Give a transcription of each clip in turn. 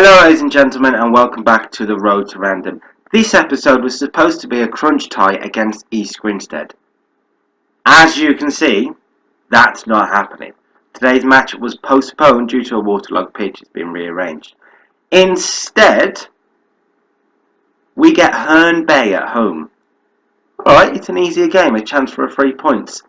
Hello ladies and gentlemen, and welcome back to the Road to Random. This episode was supposed to be a crunch tie against East Grinstead. As you can see, that's not happening. Today's match was postponed due to a waterlogged pitch. It's been rearranged. Instead, we get Herne Bay at home. Alright, it's an easier game, a chance for 3 points.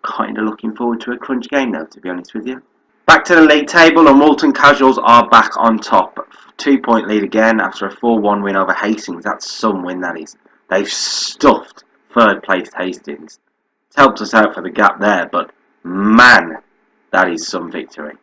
Kinda looking forward to a crunch game though, to be honest with you. Back to the league table, and Walton Casuals are back on top. 2-point lead again after a 4-1 win over Hastings. That's some win, that is. They've stuffed third place Hastings. It's helped us out for the gap there, but man, that is some victory.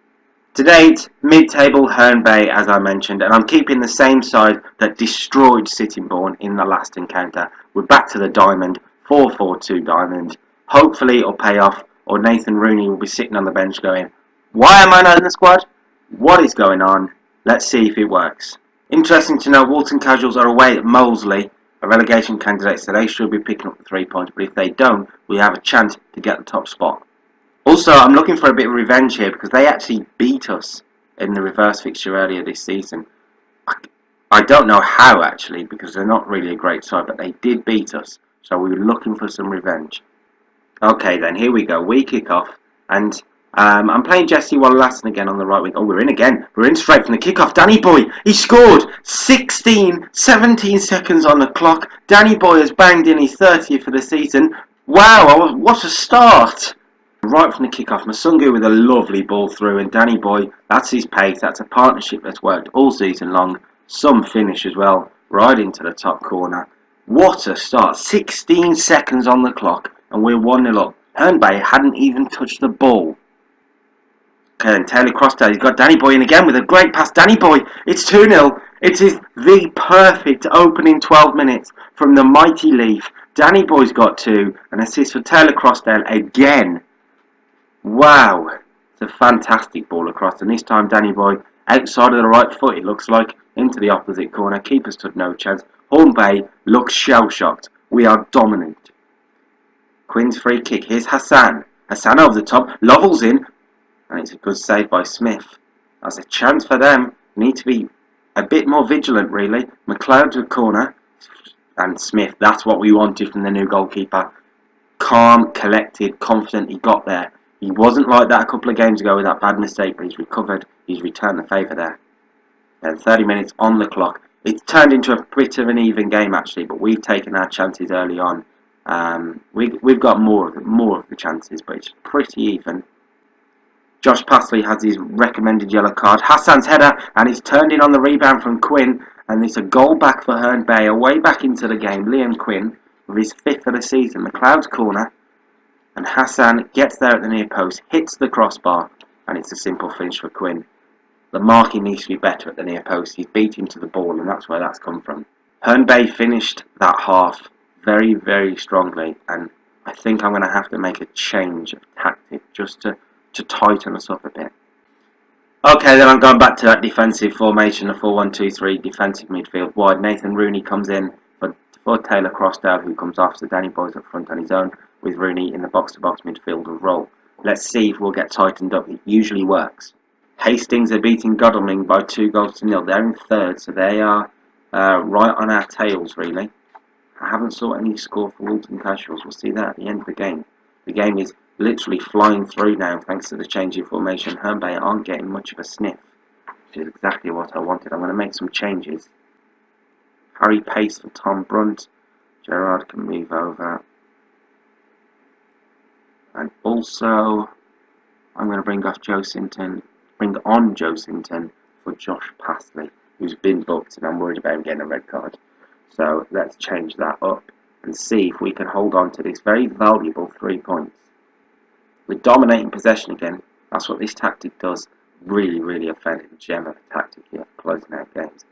To date, mid-table Herne Bay, as I mentioned, and I'm keeping the same side that destroyed Sittingbourne in the last encounter. We're back to the diamond, 4-4-2 diamond. Hopefully it'll pay off, or Nathan Rooney will be sitting on the bench going, "Why am I not in the squad? What is going on? Let's see if it works." Interesting to know, Walton Casuals are away at Molesley, a relegation candidate, so they should be picking up the 3 points, but if they don't, we have a chance to get the top spot. Also, I'm looking for a bit of revenge here because they actually beat us in the reverse fixture earlier this season. I don't know how actually, because they're not really a great side, but they did beat us, so we were looking for some revenge. Okay then, here we go. We kick off, and I'm playing Jesse Wallace again on the right wing. Oh, we're in again. We're in straight from the kickoff. Danny Boy, he scored! 17 seconds on the clock. Danny Boy has banged in his 30th for the season. Wow, what a start! Right from the kickoff, Masungu with a lovely ball through, and Danny Boy, that's his pace. That's a partnership that's worked all season long. Some finish as well, right into the top corner. What a start. 16 seconds on the clock, and we're 1-0 up. Herne Bay hadn't even touched the ball. Okay, and Taylor Crossdale, he's got Danny Boy in again with a great pass. Danny Boy, it's 2-0. It is the perfect opening 12 minutes from the mighty Leaf. Danny Boy's got 2, an assist for Taylor Crossdale again. Wow, it's a fantastic ball across, and this time Danny Boy outside of the right foot, it looks like, into the opposite corner. Keeper stood no chance. Herne Bay looks shell-shocked. We are dominant. Quinn's free kick. Here's Hassan. Hassan over the top. Lovell's in. And it's a good save by Smith. That's a chance for them. Need to be a bit more vigilant, really. McLeod to the corner. And Smith. That's what we wanted from the new goalkeeper. Calm, collected, confident. He got there. He wasn't like that a couple of games ago with that bad mistake, but he's recovered. He's returned the favour there. And 30 minutes on the clock. It's turned into a bit of an even game, actually, but we've taken our chances early on. We've got more of the chances, but it's pretty even. Josh Passley has his recommended yellow card. Hassan's header, and it's turned in on the rebound from Quinn, and it's a goal back for Herne Bay, away back into the game. Liam Quinn with his 5th of the season. McLeod's corner, and Hassan gets there at the near post, hits the crossbar, and it's a simple finish for Quinn. The marking needs to be better at the near post. He's beat into the ball, and that's where that's come from. Herne Bay finished that half very, very strongly, and I think I'm going to have to make a change of tactic just to tighten us up a bit. Okay, then I'm going back to that defensive formation, a 4-1-2-3 defensive midfield wide. Nathan Rooney comes in for Taylor Crossdale, who comes off, so Danny Boy's up front on his own, with Rooney in the box-to-box midfielder role. Let's see if we'll get tightened up. It usually works. Hastings are beating Godalming by 2-0. They're in third, so they are right on our tails, really. I haven't saw any score for Walton Casuals. We'll see that at the end of the game. The game is literally flying through now thanks to the change in formation. Herne Bay aren't getting much of a sniff, which is exactly what I wanted. I'm going to make some changes. Harry Pace for Tom Brunt. Gerard can move over. And also, I'm going to bring on Joe Sinton for Josh Passley, who's been booked, and I'm worried about him getting a red card. So let's change that up and see if we can hold on to this very valuable 3 points. We're dominating possession again. That's what this tactic does. Really, really a fairly gem of a tactic here, closing out games.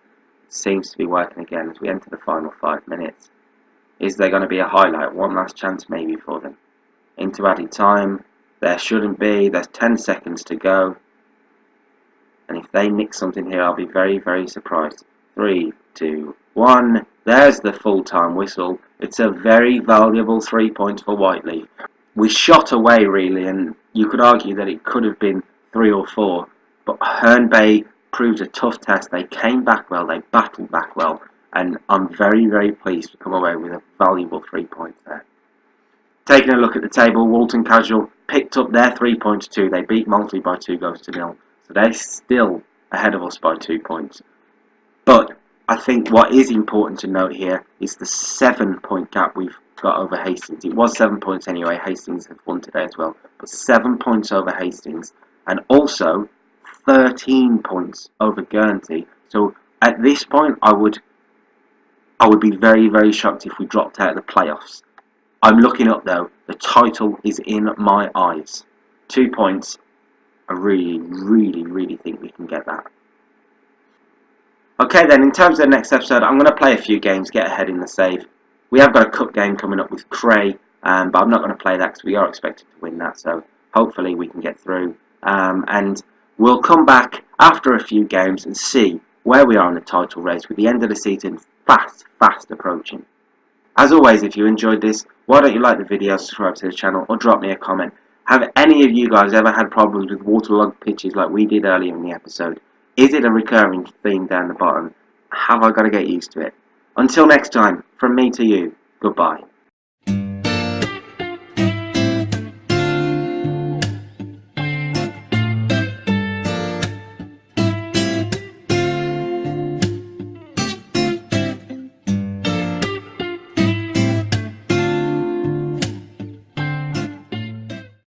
It seems to be working again as we enter the final 5 minutes. Is there going to be a highlight? One last chance maybe for them. Into added time. There shouldn't be. There's 10 seconds to go. And if they nick something here, I'll be very, very surprised. 3, 2, 1. There's the full-time whistle. It's a very valuable 3 points for Whiteleaf. We shot away, really, and you could argue that it could have been 3 or 4. But Herne Bay proved a tough test. They came back well, they battled back well, and I'm very, very pleased to come away with a valuable 3 points there. Taking a look at the table, Walton Casual picked up their 3 points too. They beat Maltley by 2-0, so they're still ahead of us by 2 points. But I think what is important to note here is the 7-point gap we've got over Hastings. It was 7 points anyway. Hastings have won today as well, but 7 points over Hastings, and also 13 points over Guernsey. So at this point, I would be very, very shocked if we dropped out of the playoffs. I'm looking up though. The title is in my eyes. 2 points. I really, really, really think we can get that. Okay then, in terms of the next episode, I'm going to play a few games, get ahead in the save. We have got a cup game coming up with Cray, but I'm not going to play that because we are expected to win that, so hopefully we can get through. And we'll come back after a few games and see where we are in the title race with the end of the season fast approaching. As always, if you enjoyed this, why don't you like the video, subscribe to the channel, or drop me a comment. Have any of you guys ever had problems with waterlogged pitches like we did earlier in the episode? Is it a recurring theme down the bottom? Have I got to get used to it? Until next time, from me to you, goodbye.